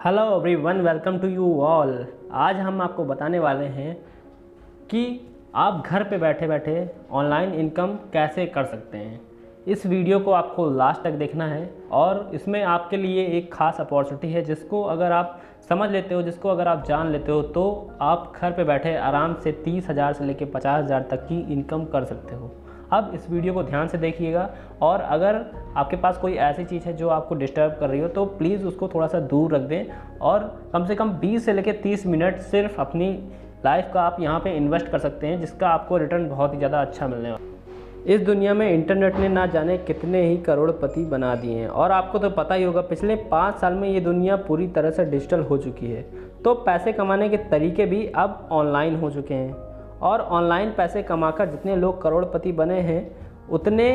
Hello everyone, welcome to you all. आज हम आपको बताने वाले हैं कि आप घर पे बैठे बैठे ऑनलाइन इनकम कैसे कर सकते हैं। इस वीडियो को आपको लास्ट तक देखना है और इसमें आपके लिए एक ख़ास अपॉर्चुनिटी है जिसको अगर आप समझ लेते हो, जिसको अगर आप जान लेते हो तो आप घर पे बैठे आराम से 30,000 से लेकर 50,000 तक की इनकम कर सकते हो। अब इस वीडियो को ध्यान से देखिएगा और अगर आपके पास कोई ऐसी चीज़ है जो आपको डिस्टर्ब कर रही हो तो प्लीज़ उसको थोड़ा सा दूर रख दें और कम से कम 20 से लेकर 30 मिनट सिर्फ अपनी लाइफ का आप यहाँ पे इन्वेस्ट कर सकते हैं, जिसका आपको रिटर्न बहुत ही ज़्यादा अच्छा मिलने वाला है। इस दुनिया में इंटरनेट ने ना जाने कितने ही करोड़पति बना दिए हैं और आपको तो पता ही होगा पिछले 5 साल में ये दुनिया पूरी तरह से डिजिटल हो चुकी है। तो पैसे कमाने के तरीके भी अब ऑनलाइन हो चुके हैं और ऑनलाइन पैसे कमाकर जितने लोग करोड़पति बने हैं उतने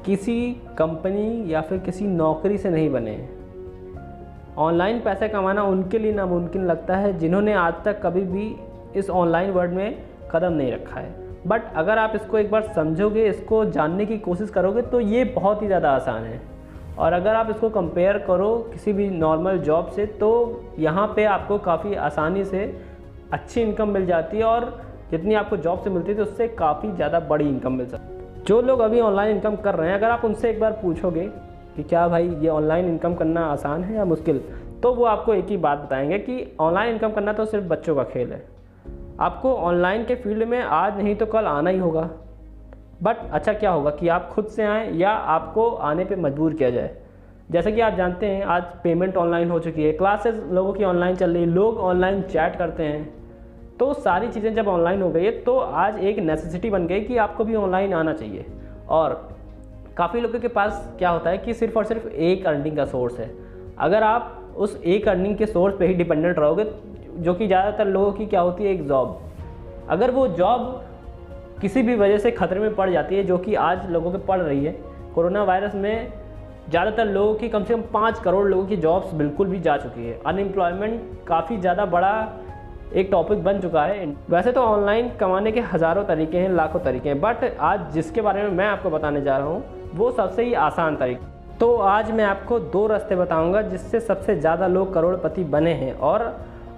किसी कंपनी या फिर किसी नौकरी से नहीं बने हैं। ऑनलाइन पैसे कमाना उनके लिए नामुमकिन लगता है जिन्होंने आज तक कभी भी इस ऑनलाइन वर्ल्ड में कदम नहीं रखा है। बट अगर आप इसको एक बार समझोगे, इसको जानने की कोशिश करोगे तो ये बहुत ही ज़्यादा आसान है। और अगर आप इसको कंपेयर करो किसी भी नॉर्मल जॉब से तो यहाँ पे आपको काफ़ी आसानी से अच्छी इनकम मिल जाती है और जितनी आपको जॉब से मिलती थी उससे काफ़ी ज़्यादा बड़ी इनकम मिल सकती है। जो लोग अभी ऑनलाइन इनकम कर रहे हैं, अगर आप उनसे एक बार पूछोगे कि क्या भाई ये ऑनलाइन इनकम करना आसान है या मुश्किल, तो वो आपको एक ही बात बताएंगे कि ऑनलाइन इनकम करना तो सिर्फ बच्चों का खेल है। आपको ऑनलाइन के फील्ड में आज नहीं तो कल आना ही होगा। बट अच्छा क्या होगा कि आप खुद से आएँ या आपको आने पर मजबूर किया जाए। जैसे कि आप जानते हैं आज पेमेंट ऑनलाइन हो चुकी है, क्लासेस लोगों की ऑनलाइन चल रही है, लोग ऑनलाइन चैट करते हैं। तो सारी चीज़ें जब ऑनलाइन हो गई है तो आज एक नेसेसिटी बन गई कि आपको भी ऑनलाइन आना चाहिए। और काफ़ी लोगों के पास क्या होता है कि सिर्फ और सिर्फ एक अर्निंग का सोर्स है। अगर आप उस एक अर्निंग के सोर्स पे ही डिपेंडेंट रहोगे, जो कि ज़्यादातर लोगों की क्या होती है, एक जॉब, अगर वो जॉब किसी भी वजह से खतरे में पड़ जाती है, जो कि आज लोगों के पड़ रही है, कोरोना वायरस में ज़्यादातर लोगों की कम से कम 5 करोड़ लोगों की जॉब्स बिल्कुल भी जा चुकी है। अनएम्प्लॉयमेंट काफ़ी ज़्यादा बड़ा एक टॉपिक बन चुका है। वैसे तो ऑनलाइन कमाने के हज़ारों तरीके हैं, लाखों तरीके हैं, बट आज जिसके बारे में मैं आपको बताने जा रहा हूँ वो सबसे ही आसान तरीका। तो आज मैं आपको 2 रास्ते बताऊँगा जिससे सबसे ज़्यादा लोग करोड़पति बने हैं और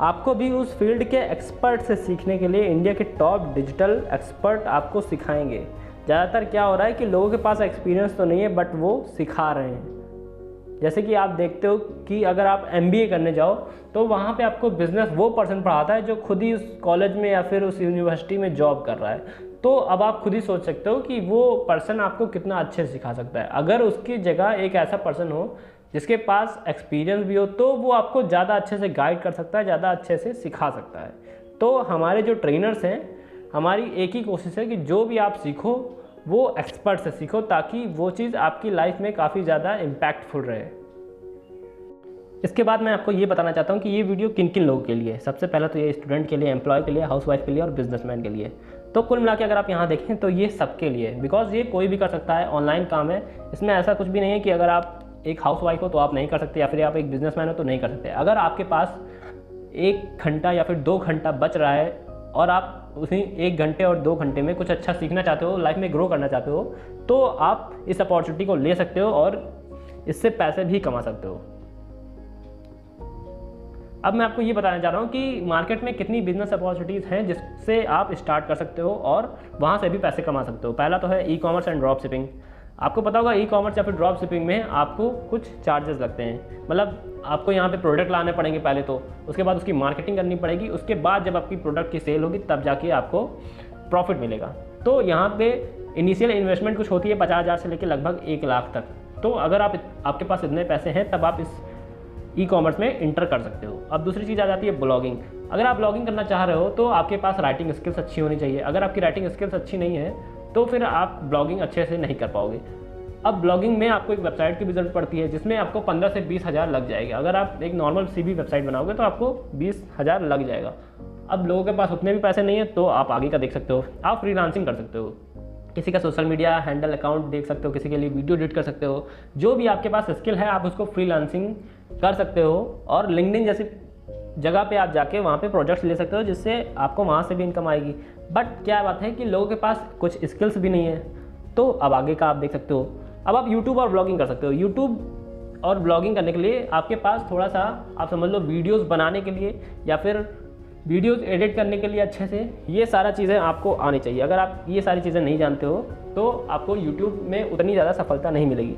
आपको भी उस फील्ड के एक्सपर्ट से सीखने के लिए इंडिया के टॉप डिजिटल एक्सपर्ट आपको सिखाएंगे। ज़्यादातर क्या हो रहा है कि लोगों के पास एक्सपीरियंस तो नहीं है बट वो सिखा रहे हैं। जैसे कि आप देखते हो कि अगर आप MBA करने जाओ तो वहाँ पे आपको बिज़नेस वो पर्सन पढ़ाता है जो खुद ही उस कॉलेज में या फिर उस यूनिवर्सिटी में जॉब कर रहा है। तो अब आप खुद ही सोच सकते हो कि वो पर्सन आपको कितना अच्छे से सिखा सकता है। अगर उसकी जगह एक ऐसा पर्सन हो जिसके पास एक्सपीरियंस भी हो तो वो आपको ज़्यादा अच्छे से गाइड कर सकता है, ज़्यादा अच्छे से सिखा सकता है। तो हमारे जो ट्रेनर्स हैं, हमारी एक ही कोशिश है कि जो भी आप सीखो वो एक्सपर्ट से सीखो ताकि वो चीज़ आपकी लाइफ में काफ़ी ज़्यादा इम्पैक्टफुल रहे। इसके बाद मैं आपको ये बताना चाहता हूँ कि ये वीडियो किन किन लोगों के लिए है। सबसे पहला तो ये स्टूडेंट के लिए, एम्प्लॉय के लिए, हाउसवाइफ के लिए और बिजनेसमैन के लिए। तो कुल मिला के अगर आप यहाँ देखें तो ये सबके लिए है, बिकॉज ये कोई भी कर सकता है, ऑनलाइन काम है। इसमें ऐसा कुछ भी नहीं है कि अगर आप एक हाउसवाइफ हो तो आप नहीं कर सकते या फिर आप एक बिजनेसमैन हो तो नहीं कर सकते। अगर आपके पास 1 घंटा या फिर 2 घंटा बच रहा है और आप उसी 1 घंटे और 2 घंटे में कुछ अच्छा सीखना चाहते हो, लाइफ में ग्रो करना चाहते हो, तो आप इस अपॉर्चुनिटी को ले सकते हो और इससे पैसे भी कमा सकते हो। अब मैं आपको ये बताना चाह रहा हूँ कि मार्केट में कितनी बिजनेस अपॉर्चुनिटीज़ हैं जिससे आप स्टार्ट कर सकते हो और वहाँ से भी पैसे कमा सकते हो। पहला तो है ई-कॉमर्स एंड ड्रॉप शिपिंग। आपको पता होगा ई-कॉमर्स या फिर ड्रॉप शिपिंग में आपको कुछ चार्जेस लगते हैं। मतलब आपको यहाँ पे प्रोडक्ट लाने पड़ेंगे पहले तो, उसके बाद उसकी मार्केटिंग करनी पड़ेगी, उसके बाद जब आपकी प्रोडक्ट की सेल होगी तब जाके आपको प्रॉफिट मिलेगा। तो यहाँ पे इनिशियल इन्वेस्टमेंट कुछ होती है 50,000 से लेकर लगभग 1 लाख तक। तो अगर आपके पास इतने पैसे हैं तब आप इस ई-कॉमर्स में इंटर कर सकते हो। अब दूसरी चीज़ आ जाती है ब्लॉगिंग। अगर आप ब्लॉगिंग करना चाह रहे हो तो आपके पास राइटिंग स्किल्स अच्छी होनी चाहिए। अगर आपकी राइटिंग स्किल्स अच्छी नहीं है तो फिर आप ब्लॉगिंग अच्छे से नहीं कर पाओगे। अब ब्लॉगिंग में आपको एक वेबसाइट की भी ज़रूरत पड़ती है जिसमें आपको 15 से 20,000 लग जाएगा। अगर आप एक नॉर्मल CV वेबसाइट बनाओगे तो आपको 20,000 लग जाएगा। अब लोगों के पास उतने भी पैसे नहीं है तो आप आगे का देख सकते हो, आप फ्रीलांसिंग कर सकते हो। किसी का सोशल मीडिया हैंडल अकाउंट देख सकते हो, किसी के लिए वीडियो एडिट कर सकते हो। जो भी आपके पास स्किल है आप उसको फ्रीलांसिंग कर सकते हो और लिंक्डइन जैसी जगह पे आप जाके वहाँ पे प्रोजेक्ट्स ले सकते हो जिससे आपको वहाँ से भी इनकम आएगी। बट क्या बात है कि लोगों के पास कुछ स्किल्स भी नहीं है, तो अब आगे का आप देख सकते हो। अब आप यूट्यूब और ब्लॉगिंग कर सकते हो। यूट्यूब और ब्लॉगिंग करने के लिए आपके पास थोड़ा सा आप समझ लो वीडियोस बनाने के लिए या फिर वीडियोस एडिट करने के लिए अच्छे से ये सारा चीज़ें आपको आनी चाहिए। अगर आप ये सारी चीज़ें नहीं जानते हो तो आपको यूट्यूब में उतनी ज़्यादा सफलता नहीं मिलेगी।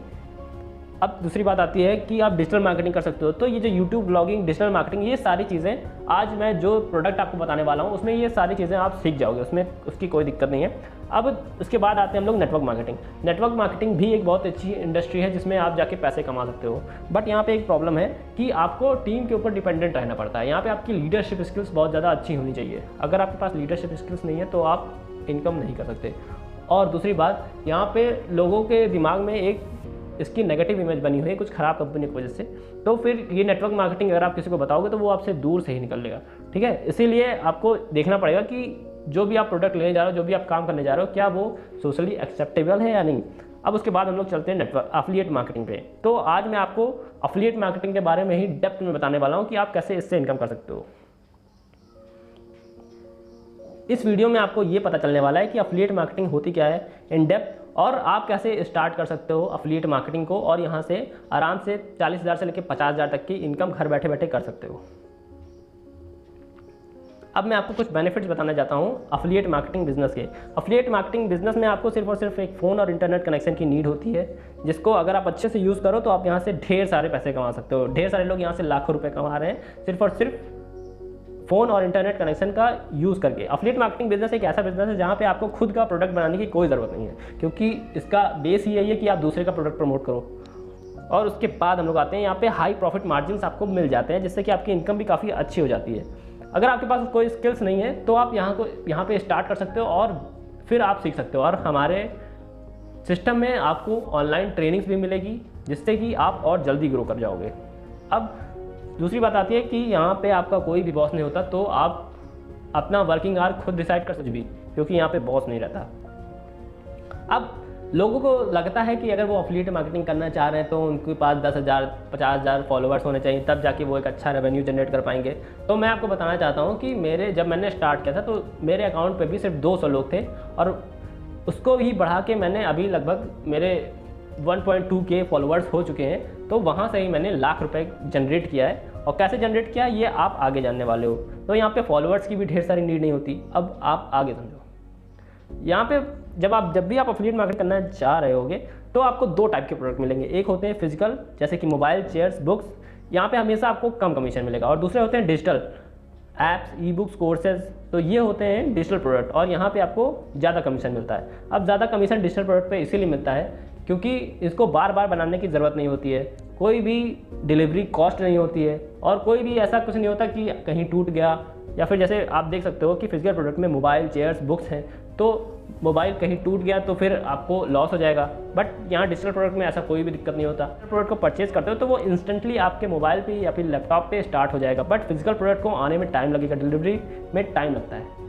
अब दूसरी बात आती है कि आप डिजिटल मार्केटिंग कर सकते हो। तो ये जो यूट्यूब ब्लॉगिंग, डिजिटल मार्केटिंग, ये सारी चीज़ें आज मैं जो प्रोडक्ट आपको बताने वाला हूँ उसमें ये सारी चीज़ें आप सीख जाओगे, उसमें उसकी कोई दिक्कत नहीं है। अब उसके बाद आते हैं हम लोग नेटवर्क मार्केटिंग। नेटवर्क मार्केटिंग भी एक बहुत अच्छी इंडस्ट्री है जिसमें आप जाके पैसे कमा सकते हो। बट यहाँ पे एक प्रॉब्लम है कि आपको टीम के ऊपर डिपेंडेंट रहना पड़ता है। यहाँ पे आपकी लीडरशिप स्किल्स बहुत ज़्यादा अच्छी होनी चाहिए। अगर आपके पास लीडरशिप स्किल्स नहीं है तो आप इनकम नहीं कर सकते। और दूसरी बात, यहाँ पे लोगों के दिमाग में एक इसकी नेगेटिव इमेज बनी हुई है कुछ ख़राब कंपनी की वजह से। तो फिर ये नेटवर्क मार्केटिंग अगर आप किसी को बताओगे तो वो आपसे दूर से ही निकल लेगा। ठीक है, इसीलिए आपको देखना पड़ेगा कि जो भी आप प्रोडक्ट लेने जा रहे हो, जो भी आप काम करने जा रहे हो, क्या वो सोशली एक्सेप्टेबल है या नहीं। अब उसके बाद हम लोग चलते हैं नेटवर्क एफिलिएट मार्केटिंग पे। तो आज मैं आपको एफिलिएट मार्केटिंग के बारे में ही डेप्थ में बताने वाला हूँ कि आप कैसे इससे इनकम कर सकते हो। इस वीडियो में आपको ये पता चलने वाला है कि एफिलिएट मार्केटिंग होती क्या है इन डेप्थ, और आप कैसे स्टार्ट कर सकते हो एफिलिएट मार्केटिंग को, और यहाँ से आराम से 40,000 से लेकर 50,000 तक की इनकम घर बैठे बैठे कर सकते हो। अब मैं आपको कुछ बेनिफिट्स बताना चाहता हूँ एफिलिएट मार्केटिंग बिजनेस के। एफिलिएट मार्केटिंग बिजनेस में आपको सिर्फ और सिर्फ एक फ़ोन और इंटरनेट कनेक्शन की नीड होती है, जिसको अगर आप अच्छे से यूज़ करो तो आप यहाँ से ढेर सारे पैसे कमा सकते हो। ढेर सारे लोग यहाँ से लाखों रुपये कमा रहे हैं सिर्फ और सिर्फ फ़ोन और इंटरनेट कनेक्शन का यूज़ करके। एफिलिएट मार्केटिंग बिजनेस एक ऐसा बिजनेस है जहाँ पे आपको खुद का प्रोडक्ट बनाने की कोई ज़रूरत नहीं है, क्योंकि इसका बेस ही यही है कि आप दूसरे का प्रोडक्ट प्रमोट करो। और उसके बाद हम लोग आते हैं यहाँ पे हाई प्रॉफिट मार्जिन्स आपको मिल जाते हैं, जिससे कि आपकी इनकम भी काफ़ी अच्छी हो जाती है। अगर आपके पास कोई स्किल्स नहीं है तो आप यहाँ पे स्टार्ट कर सकते हो और फिर आप सीख सकते हो। और हमारे सिस्टम में आपको ऑनलाइन ट्रेनिंग्स भी मिलेगी, जिससे कि आप और जल्दी ग्रो कर जाओगे। अब दूसरी बात आती है कि यहाँ पे आपका कोई भी बॉस नहीं होता, तो आप अपना वर्किंग आवर खुद डिसाइड कर सकते भी, क्योंकि यहाँ पे बॉस नहीं रहता। अब लोगों को लगता है कि अगर वो एफिलिएट मार्केटिंग करना चाह रहे हैं तो उनके पास 10,000 50,000 फॉलोअर्स होने चाहिए, तब जाके वो एक अच्छा रेवेन्यू जनरेट कर पाएंगे। तो मैं आपको बताना चाहता हूँ कि जब मैंने स्टार्ट किया था तो मेरे अकाउंट पे भी सिर्फ 200 लोग थे, और उसको भी बढ़ा के मैंने अभी लगभग मेरे 1.2K फॉलोअर्स हो चुके हैं। तो वहाँ से ही मैंने लाख रुपए जनरेट किया है। और कैसे जनरेट किया ये आप आगे जानने वाले हो। तो यहाँ पे फॉलोअर्स की भी ढेर सारी नीड नहीं होती। अब आप आगे समझो। यहाँ पे जब भी आप एफिलिएट मार्केट करना चाह रहे होगे तो आपको दो टाइप के प्रोडक्ट मिलेंगे। एक होते हैं फिजिकल, जैसे कि मोबाइल, चेयर्स, बुक्स, यहाँ पे हमेशा आपको कम कमीशन मिलेगा। और दूसरे होते हैं digital, apps, e books, courses. तो ये होते हैं डिजिटल प्रोडक्ट, और यहाँ पे आपको ज़्यादा कमीशन मिलता है। अब ज़्यादा कमीशन डिजिटल प्रोडक्ट पे इसीलिए मिलता है क्योंकि इसको बार बार बनाने की ज़रूरत नहीं होती है, कोई भी डिलीवरी कॉस्ट नहीं होती है, और कोई भी ऐसा कुछ नहीं होता कि कहीं टूट गया, या फिर जैसे आप देख सकते हो कि फिजिकल प्रोडक्ट में मोबाइल, चेयर्स, बुक्स हैं, तो मोबाइल कहीं टूट गया तो फिर आपको लॉस हो जाएगा। बट यहाँ डिजिटल प्रोडक्ट में ऐसा कोई भी दिक्कत नहीं होता। प्रोडक्ट को परचेज करते हो तो वो इंस्टेंटली आपके मोबाइल पे या फिर लैपटॉप पे स्टार्ट हो जाएगा। बट फिजिकल प्रोडक्ट को आने में टाइम लगेगा, डिलीवरी में टाइम लगता है।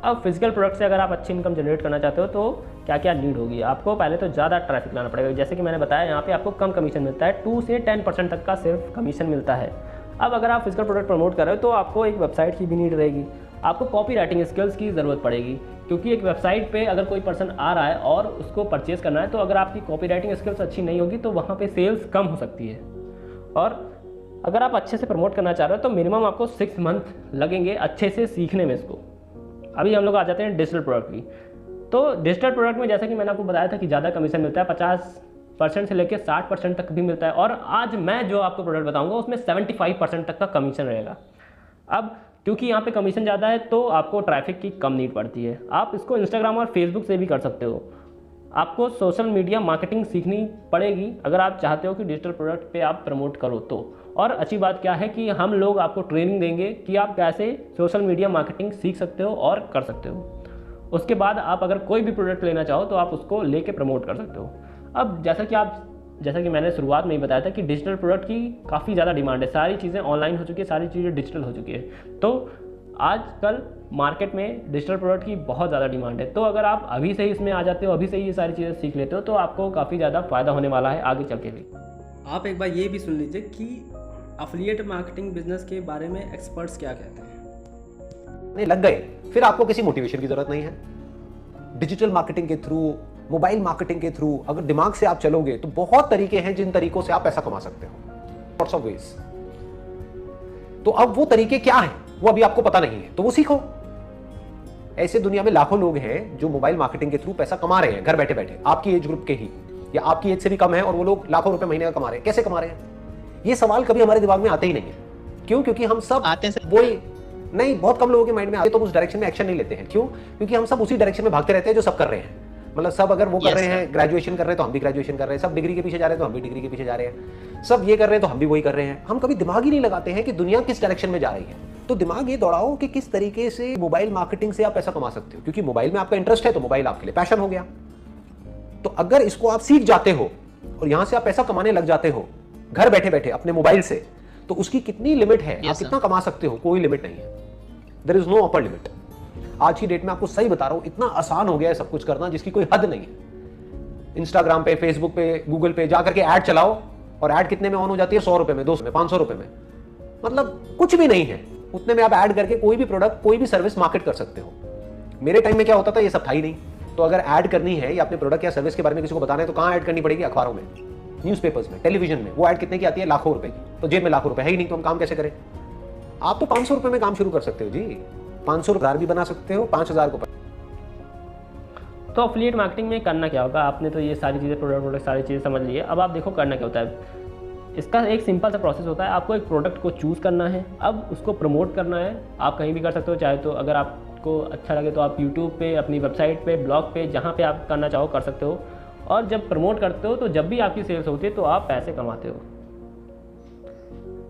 अब फिजिकल प्रोडक्ट से अगर आप अच्छी इनकम जनरेट करना चाहते हो तो क्या क्या नीड होगी। आपको पहले तो ज़्यादा ट्रैफिक लाना पड़ेगा। जैसे कि मैंने बताया, यहाँ पे आपको कम कमीशन मिलता है, 2 से 10% तक का सिर्फ कमीशन मिलता है। अब अगर आप फिजिकल प्रोडक्ट प्रमोट कर रहे हो तो आपको एक वेबसाइट की भी नीड रहेगी। आपको कॉपी राइटिंग स्किल्स की ज़रूरत पड़ेगी, क्योंकि एक वेबसाइट पे अगर कोई पर्सन आ रहा है और उसको परचेज़ करना है, तो अगर आपकी कॉपी राइटिंग स्किल्स अच्छी नहीं होगी तो वहाँ पे सेल्स कम हो सकती है। और अगर आप अच्छे से प्रमोट करना चाह रहे हो तो मिनिमम आपको 6 मंथ लगेंगे अच्छे से सीखने में इसको। अभी हम लोग आ जाते हैं डिजिटल प्रोडक्ट की। तो डिजिटल प्रोडक्ट में जैसा कि मैंने आपको बताया था कि ज़्यादा कमीशन मिलता है, 50% से लेकर 60% तक भी मिलता है। और आज मैं जो आपको प्रोडक्ट बताऊंगा उसमें 75% तक का कमीशन रहेगा। अब क्योंकि यहाँ पे कमीशन ज़्यादा है तो आपको ट्रैफिक की कम नीड पड़ती है। आप इसको इंस्टाग्राम और फेसबुक से भी कर सकते हो। आपको सोशल मीडिया मार्केटिंग सीखनी पड़ेगी अगर आप चाहते हो कि डिजिटल प्रोडक्ट पे आप प्रमोट करो तो। और अच्छी बात क्या है कि हम लोग आपको ट्रेनिंग देंगे कि आप कैसे सोशल मीडिया मार्केटिंग सीख सकते हो और कर सकते हो। उसके बाद आप अगर कोई भी प्रोडक्ट लेना चाहो तो आप उसको लेके प्रमोट कर सकते हो। अब जैसा कि मैंने शुरुआत में ही बताया था कि डिजिटल प्रोडक्ट की काफ़ी ज़्यादा डिमांड है। सारी चीज़ें ऑनलाइन हो चुकी है, सारी चीज़ें डिजिटल हो चुकी है। तो आजकल मार्केट में डिजिटल प्रोडक्ट की बहुत ज़्यादा डिमांड है। तो अगर आप अभी से ही इसमें आ जाते हो, अभी से ही ये सारी चीज़ें सीख लेते हो, तो आपको काफ़ी ज़्यादा फ़ायदा होने वाला है आगे चल के भी। आप एक बार ये भी सुन लीजिए कि एफिलिएट मार्केटिंग बिजनेस के बारे में एक्सपर्ट्स क्या कहते हैं। नहीं लग गए, फिर आपको किसी मोटिवेशन की जरूरत नहीं है। डिजिटल मार्केटिंग के थ्रू मोबाइल मार्केटिंग के थ्रू अगर दिमाग से आप चलोगे तो बहुत तरीके हैं जिन तरीकों से आप पैसा कमा सकते हो, लॉट्स ऑफ वेज। तो अब वो तरीके क्या हैं वो अभी आपको पता नहीं है, तो वो सीखो। ऐसे दुनिया में लाखों लोग हैं जो मोबाइल मार्केटिंग के थ्रू पैसा कमा रहे हैं घर बैठे बैठे, आपकी एज ग्रुप के ही या आपकी एज से भी कम है, और वो लोग लाखों रुपए महीने का कमा रहे हैं। कैसे कमा रहे हैं ये सवाल कभी हमारे दिमाग में आते ही नहीं है। क्यों? क्योंकि हम सब आते हैं वही नहीं, बहुत कम लोगों के माइंड में आते तो उस डायरेक्शन में एक्शन नहीं लेते हैं। क्यों? क्योंकि हम सब उसी डायरेक्शन में भागते रहते हैं जो सब कर रहे हैं। मतलब सब अगर वो कर रहे हैं, ग्रेजुएशन कर रहे हैं तो हम भी ग्रेजुएशन कर रहे हैं, सब डिग्री के पीछे जा रहे हैं तो हम भी डिग्री के पीछे जा रहे हैं, सब ये कर रहे हैं तो हम भी वही कर रहे हैं। हम कभी दिमाग ही नहीं लगाते हैं कि दुनिया किस डायरेक्शन में जा रही है। तो दिमाग ये दौड़ाओ कि किस तरीके से मोबाइल मार्केटिंग से आप पैसा कमा सकते हो, क्योंकि मोबाइल में आपका इंटरेस्ट है तो मोबाइल आपके लिए पैशन हो गया। तो अगर इसको आप सीख जाते हो और यहां से आप पैसा कमाने लग जाते हो घर बैठे बैठे अपने मोबाइल से, तो उसकी कितनी लिमिट है, आप कितना कमा सकते हो, कोई लिमिट नहीं है। There is no upper limit. आज की डेट में आपको सही बता रहा हूं, इतना आसान हो गया है सब कुछ करना जिसकी कोई हद नहीं है। इंस्टाग्राम पे, फेसबुक पे, गूगल पे जाकर के ऐड चलाओ, और ऐड कितने में ऑन हो जाती है? 100 रुपए में, 200 में, 500 रुपए में। मतलब कुछ भी नहीं है, उतने में आप ऐड करके कोई भी प्रोडक्ट, कोई भी सर्विस मार्केट कर सकते हो। मेरे टाइम में क्या होता था, ये सब था ही नहीं। तो अगर ऐड करनी है या अपने प्रोडक्ट या सर्विस के बारे में किसी को बताना है तो कहां ऐड करनी पड़ेगी? अखबारों में, न्यूज़पेपर्स में, टेलीविजन में। वो ऐड कितने की आती है? लाखों रुपए की। तो जेब में लाखों रुपए है ही नहीं, तो हम काम कैसे करें? आप तो 500 रुपए में काम शुरू कर सकते हो जी। 500 भी बना सकते हो, 5000 को। तो अफिलिएट मार्केटिंग में करना क्या होगा? आपने तो ये सारी चीज़ें, प्रोडक्ट सारी चीज़ें समझ ली है। अब आप देखो करना क्या होता है। इसका एक सिंपल सा प्रोसेस होता है। आपको एक प्रोडक्ट को चूज़ करना है, अब उसको प्रमोट करना है। आप कहीं भी कर सकते हो, चाहे तो अगर आपको अच्छा लगे तो आप यूट्यूब पे, अपनी वेबसाइट पे, ब्लॉग पे, जहाँ पे आप करना चाहो कर सकते हो। और जब प्रमोट करते हो तो जब भी आपकी सेल्स होती है तो आप पैसे कमाते हो।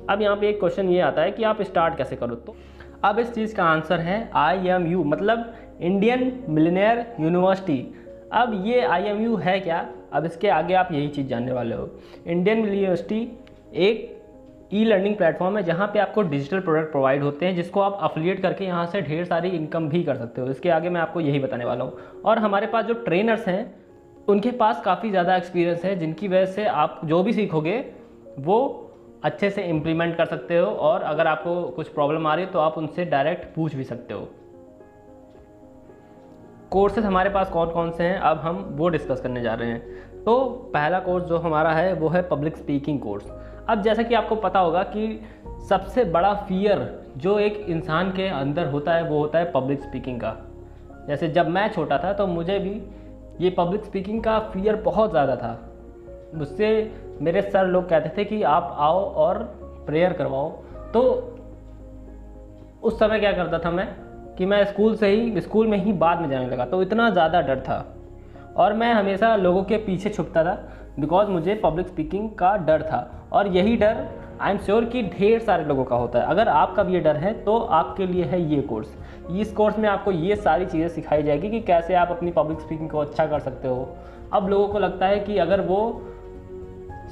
अब यहाँ पे एक क्वेश्चन ये आता है कि आप स्टार्ट कैसे करो। तो अब इस चीज़ का आंसर है IMU, मतलब इंडियन मिलियनेयर यूनिवर्सिटी। अब ये IMU है क्या? अब इसके आगे आप यही चीज़ जानने वाले हो। इंडियन यूनिवर्सिटी एक ई-लर्निंग प्लेटफॉर्म है जहाँ पे आपको डिजिटल प्रोडक्ट प्रोवाइड होते हैं, जिसको आप अफिलिएट करके यहाँ से ढेर सारी इनकम भी कर सकते हो। इसके आगे मैं आपको यही बताने वाला हूँ। और हमारे पास जो ट्रेनर्स हैं उनके पास काफ़ी ज़्यादा एक्सपीरियंस है, जिनकी वजह से आप जो भी सीखोगे वो अच्छे से इम्प्लीमेंट कर सकते हो। और अगर आपको कुछ प्रॉब्लम आ रही है तो आप उनसे डायरेक्ट पूछ भी सकते हो। कोर्सेज हमारे पास कौन कौन से हैं अब हम वो डिस्कस करने जा रहे हैं। तो पहला कोर्स जो हमारा है वो है पब्लिक स्पीकिंग कोर्स। अब जैसा कि आपको पता होगा कि सबसे बड़ा फियर जो एक इंसान के अंदर होता है वो होता है पब्लिक स्पीकिंग का। जैसे जब मैं छोटा था तो मुझे भी ये पब्लिक स्पीकिंग का फियर बहुत ज़्यादा था। मुझसे मेरे सर लोग कहते थे कि आप आओ और प्रेयर करवाओ। तो उस समय क्या करता था मैं कि मैं स्कूल में ही बाद में जाने लगा। तो इतना ज़्यादा डर था और मैं हमेशा लोगों के पीछे छुपता था, बिकॉज मुझे पब्लिक स्पीकिंग का डर था। और यही डर आई एम श्योर कि ढेर सारे लोगों का होता है। अगर आपका भी ये डर है तो आपके लिए है ये कोर्स। इस कोर्स में आपको ये सारी चीज़ें सिखाई जाएगी कि कैसे आप अपनी पब्लिक स्पीकिंग को अच्छा कर सकते हो। अब लोगों को लगता है कि अगर वो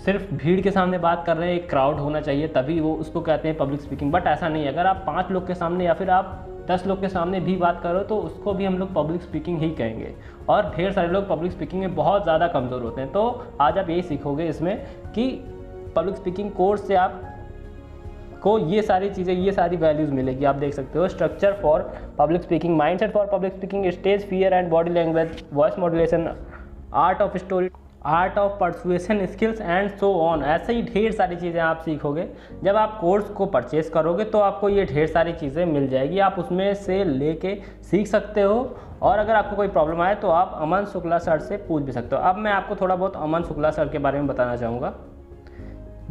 सिर्फ भीड़ के सामने बात कर रहे हैं, एक क्राउड होना चाहिए तभी वो उसको कहते हैं पब्लिक स्पीकिंग, बट ऐसा नहीं है। अगर आप 5 लोग के सामने या फिर आप 10 लोग के सामने भी बात करो तो उसको भी हम लोग पब्लिक स्पीकिंग ही कहेंगे। और ढेर सारे लोग पब्लिक स्पीकिंग में बहुत ज़्यादा कमज़ोर होते हैं। तो आज आप यही सीखोगे इसमें कि पब्लिक स्पीकिंग कोर्स से आप को ये सारी चीज़ें, ये सारी वैल्यूज़ मिलेगी। आप देख सकते हो structure for public speaking, mindset for public speaking, stage fear and body language, voice modulation, art of story, art of persuasion skills and so on. ऐसे ही ढेर सारी चीज़ें आप सीखोगे। जब आप कोर्स को परचेज़ करोगे तो आपको ये ढेर सारी चीज़ें मिल जाएगी, आप उसमें से लेके सीख सकते हो। और अगर आपको कोई प्रॉब्लम आए तो आप अमन शुक्ला सर से पूछ भी सकते हो। अब मैं आपको थोड़ा बहुत अमन शुक्ला सर के बारे में बताना चाहूँगा।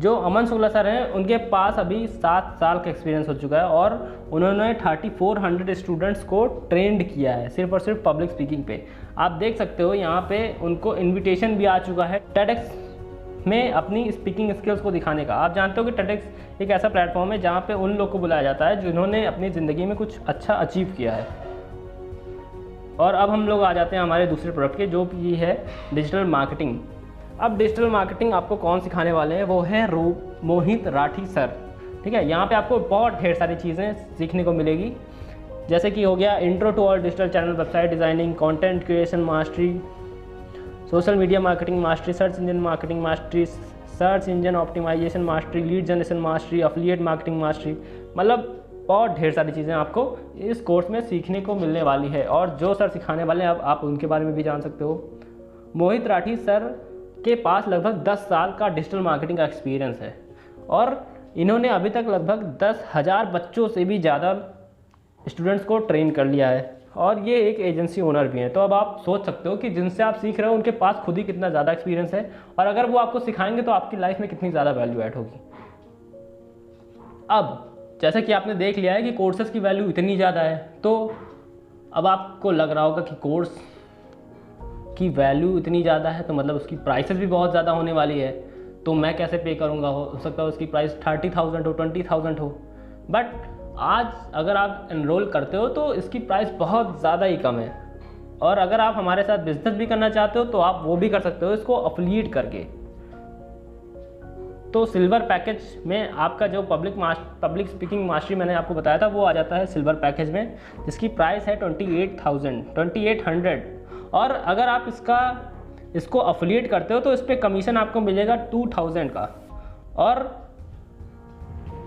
जो अमन शुक्ला सर हैं उनके पास अभी 7 साल का एक्सपीरियंस हो चुका है और उन्होंने 3400 स्टूडेंट्स को ट्रेंड किया है सिर्फ और सिर्फ पब्लिक स्पीकिंग पे। आप देख सकते हो यहाँ पे उनको इनविटेशन भी आ चुका है टेडेक्स में अपनी स्पीकिंग स्किल्स को दिखाने का। आप जानते हो कि टेडेक्स एक ऐसा प्लेटफॉर्म है जहाँ पे उन लोग को बुलाया जाता है जिन्होंने अपनी ज़िंदगी में कुछ अच्छा अचीव किया है। और अब हम लोग आ जाते हैं हमारे दूसरे प्रोडक्ट के, जो कि है डिजिटल मार्केटिंग। अब डिजिटल मार्केटिंग आपको कौन सिखाने वाले हैं वो है मोहित राठी सर। ठीक है, यहाँ पे आपको बहुत ढेर सारी चीज़ें सीखने को मिलेगी, जैसे कि हो गया intro to all digital channel, website designing, content creation mastery, social media marketing mastery, search engine marketing mastery, search engine optimisation mastery, lead generation mastery, affiliate marketing mastery. मतलब बहुत ढेर सारी चीज़ें आपको इस कोर्स में सीखने को मिलने वाली है। और जो सर सिखाने वाले हैं अब आप उनके बारे में भी जान सकते हो। मोहित राठी सर के पास लगभग 10 साल का डिजिटल मार्केटिंग का एक्सपीरियंस है और इन्होंने अभी तक लगभग 10,000 बच्चों से भी ज़्यादा स्टूडेंट्स को ट्रेन कर लिया है और ये एक एजेंसी ओनर भी हैं। तो अब आप सोच सकते हो कि जिनसे आप सीख रहे हो उनके पास खुद ही कितना ज़्यादा एक्सपीरियंस है और अगर वो आपको सिखाएंगे तो आपकी लाइफ में कितनी ज़्यादा वैल्यू ऐड होगी। अब जैसा कि आपने देख लिया है कि कोर्सेज की वैल्यू इतनी ज़्यादा है, तो अब आपको लग रहा होगा कि कोर्स की वैल्यू इतनी ज़्यादा है तो मतलब उसकी प्राइसेस भी बहुत ज़्यादा होने वाली है, तो मैं कैसे पे करूँगा। हो सकता है उसकी प्राइस 30,000 हो, 20,000 हो, बट आज अगर आप एनरोल करते हो तो इसकी प्राइस बहुत ज़्यादा ही कम है। और अगर आप हमारे साथ बिजनेस भी करना चाहते हो तो आप वो भी कर सकते हो इसको अफिलिएट करके। तो सिल्वर पैकेज में आपका जो पब्लिक स्पीकिंग मास्टरी मैंने आपको बताया था वो आ जाता है सिल्वर पैकेज में, जिसकी प्राइस है 2800। और अगर आप इसको अफिलिएट करते हो तो इस पर कमीशन आपको मिलेगा 2000 का। और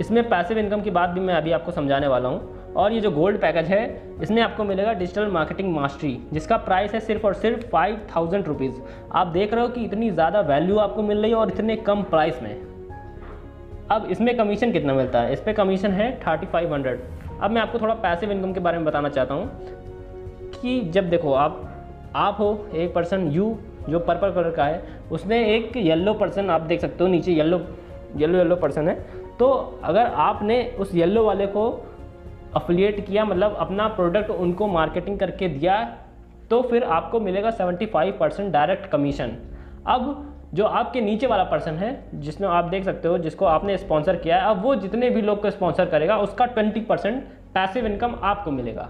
इसमें पैसिव इनकम की बात भी मैं अभी आपको समझाने वाला हूँ। और ये जो गोल्ड पैकेज है इसमें आपको मिलेगा डिजिटल मार्केटिंग मास्टरी, जिसका प्राइस है सिर्फ और सिर्फ 5000 रुपीज़। आप देख रहे हो कि इतनी ज़्यादा वैल्यू आपको मिल रही है और इतने कम प्राइस में। अब इसमें कमीशन कितना मिलता है, इस पर कमीशन है 3500। अब मैं आपको थोड़ा पैसिव इनकम के बारे में बताना चाहता हूँ कि जब देखो आप हो एक पर्सन यू जो पर्पल कलर का है, उसने एक येलो पर्सन आप देख सकते हो नीचे येलो पर्सन है। तो अगर आपने उस येलो वाले को अफिलिएट किया, मतलब अपना प्रोडक्ट उनको मार्केटिंग करके दिया, तो फिर आपको मिलेगा 75% डायरेक्ट कमीशन। अब जो आपके नीचे वाला पर्सन है जिसमें आप देख सकते हो जिसको आपने स्पॉन्सर किया है, अब वो जितने भी लोग को स्पॉन्सर करेगा उसका 20% पैसिव इनकम आपको मिलेगा।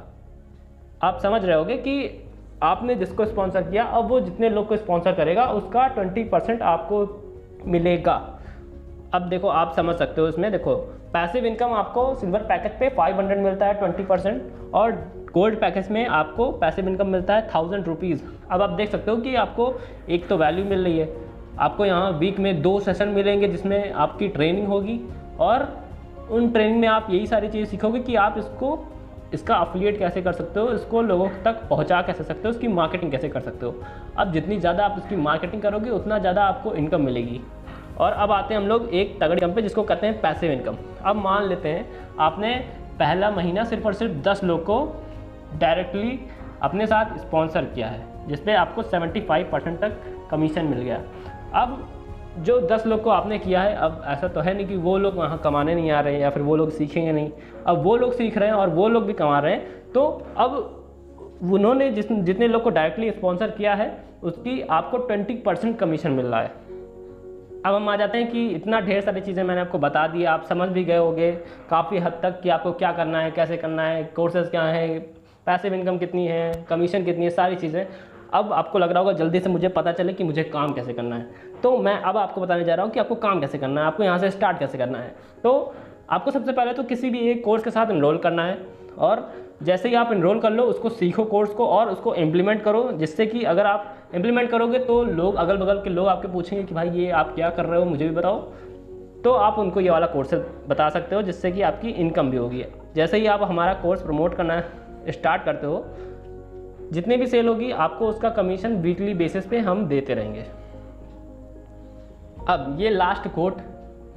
आप समझ रहे होगे कि आपने जिसको स्पॉन्सर किया अब वो जितने लोग को स्पॉन्सर करेगा उसका 20% आपको मिलेगा। अब देखो आप समझ सकते हो इसमें देखो पैसिव इनकम आपको सिल्वर पैकेज पे 500 मिलता है 20%, और गोल्ड पैकेज में आपको पैसिव इनकम मिलता है 1000 रुपीज़। अब आप देख सकते हो कि आपको एक तो वैल्यू मिल रही है, आपको यहाँ वीक में 2 सेशन मिलेंगे जिसमें आपकी ट्रेनिंग होगी और उन ट्रेनिंग में आप यही सारी चीज़ें सीखोगे कि आप इसका अफिलिएट कैसे कर सकते हो, इसको लोगों तक पहुंचा कैसे सकते हो, इसकी मार्केटिंग कैसे कर सकते हो। अब जितनी ज़्यादा आप इसकी मार्केटिंग करोगे उतना ज़्यादा आपको इनकम मिलेगी। और अब आते हैं हम लोग एक तगड़ी इनकम पे जिसको कहते हैं पैसिव इनकम। अब मान लेते हैं आपने पहला महीना सिर्फ और सिर्फ 10 लोग को डायरेक्टली अपने साथ स्पॉन्सर किया है, जिसपे आपको 75% तक कमीशन मिल गया। अब जो 10 लोग को आपने किया है, अब ऐसा तो है नहीं कि वो लोग वहाँ कमाने नहीं आ रहे हैं या फिर वो लोग सीखेंगे नहीं। अब वो लोग सीख रहे हैं और वो लोग भी कमा रहे हैं, तो अब उन्होंने जितने लोग को डायरेक्टली स्पॉन्सर किया है उसकी आपको 20% कमीशन मिल रहा है। अब हम आ जाते हैं कि इतना ढेर सारी चीज़ें मैंने आपको बता दी, आप समझ भी गए होंगे काफ़ी हद तक कि आपको क्या करना है, कैसे करना है, कोर्सेज क्या हैं, पैसिव इनकम कितनी है, कमीशन कितनी है, सारी चीज़ें। अब आपको लग रहा होगा जल्दी से मुझे पता चले कि मुझे काम कैसे करना है, तो मैं अब आपको बताने जा रहा हूँ कि आपको काम कैसे करना है, आपको यहाँ से स्टार्ट कैसे करना है। तो आपको सबसे पहले तो किसी भी एक कोर्स के साथ इनरोल करना है, और जैसे ही आप इनरोल कर लो उसको सीखो कोर्स को और उसको इम्प्लीमेंट करो, जिससे कि अगर आप इम्प्लीमेंट करोगे तो लोग अगल बगल के लोग आपके पूछेंगे कि भाई ये आप क्या कर रहे हो, मुझे भी बताओ। तो आप उनको ये वाला कोर्स बता सकते हो जिससे कि आपकी इनकम भी होगी। जैसे ही आप हमारा कोर्स प्रमोट करना स्टार्ट करते हो, जितनी भी सेल होगी आपको उसका कमीशन वीकली बेसिस पे हम देते रहेंगे। अब ये लास्ट कोट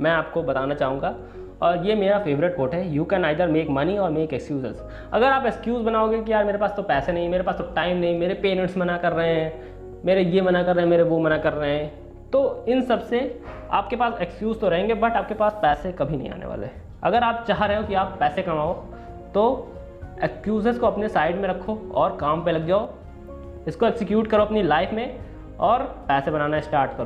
मैं आपको बताना चाहूँगा और ये मेरा फेवरेट कोट है, you can either make money और मेक एक्सक्यूजेस। अगर आप एक्सक्यूज़ बनाओगे कि यार मेरे पास तो पैसे नहीं, मेरे पास तो टाइम नहीं, मेरे पेरेंट्स मना कर रहे हैं, मेरे ये मना कर रहे हैं, मेरे वो मना कर रहे हैं, तो इन सब से आपके पास एक्सक्यूज़ तो रहेंगे बट आपके पास पैसे कभी नहीं आने वाले। अगर आप चाह रहे हो कि आप पैसे कमाओ तो एक्सक्यूजेस को अपने साइड में रखो और काम पे लग जाओ, इसको एक्सिक्यूट करो अपनी लाइफ में और पैसे बनाना स्टार्ट करो।